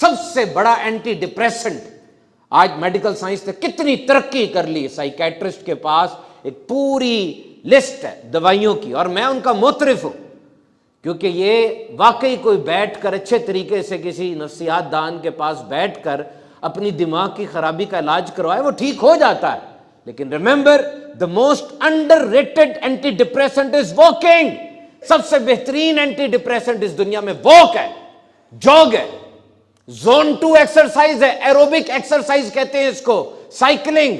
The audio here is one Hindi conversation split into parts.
सबसे बड़ा एंटी डिप्रेसेंट। आज मेडिकल साइंस ने कितनी तरक्की कर ली, साइकेट्रिस्ट के पास एक पूरी लिस्ट है दवाइयों की, और मैं उनका मोतरिफ हूं, क्योंकि ये वाकई कोई बैठकर अच्छे तरीके से किसी नफ्सियात दान के पास बैठकर अपनी दिमाग की खराबी का इलाज करवाए, वो ठीक हो जाता है। लेकिन remember, the most underrated anti depressant is walking. सबसे बेहतरीन एंटी डिप्रेसेंट इस दुनिया में वॉक है, जॉग है, जोन 2 एक्सरसाइज है, एरोबिक एक्सरसाइज कहते हैं इसको, साइकिलिंग।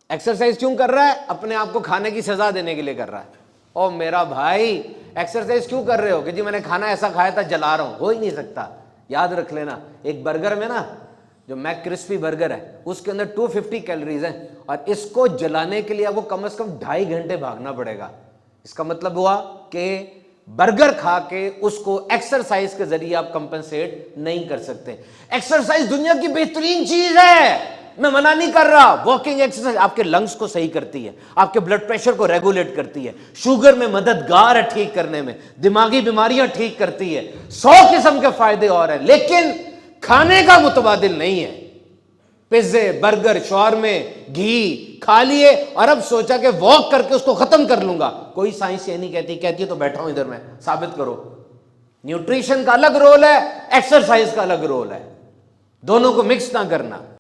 एक्सरसाइज क्यों कर रहा है? अपने आप को खाने की सजा देने के लिए कर रहा है। ओ मेरा भाई, एक्सरसाइज क्यों कर रहे हो? कि जी मैंने खाना ऐसा खाया था, जला रहा हूं। हो ही नहीं सकता। याद रख लेना, एक बर्गर में ना, जो मैक क्रिस्पी बर्गर है, उसके अंदर 250 कैलोरीज हैं, और इसको जलाने के लिए आपको कम से कम 2.5 घंटे भागना पड़ेगा। इसका मतलब हुआ कि बर्गर खा के उसको एक्सरसाइज के जरिए आप कंपनसेट नहीं कर सकते। एक्सरसाइज दुनिया की बेहतरीन चीज है, मैं मना नहीं कर रहा। वॉकिंग एक्सरसाइज आपके लंग्स को सही करती है, आपके ब्लड प्रेशर को रेगुलेट करती है, शुगर में मददगार है ठीक करने में, दिमागी बीमारियां ठीक करती है, 100 किस्म के फायदे और हैं, लेकिन खाने का मुतबादिल नहीं है। पिज्जे, बर्गर, शॉर्मे, घी खा लिए और अब सोचा कि वॉक करके उसको खत्म कर लूंगा। कोई साइंस ये नहीं कहती, कहती है तो बैठा हूं इधर मैं, साबित करो। न्यूट्रिशन का अलग रोल है, एक्सरसाइज का अलग रोल है, दोनों को मिक्स ना करना।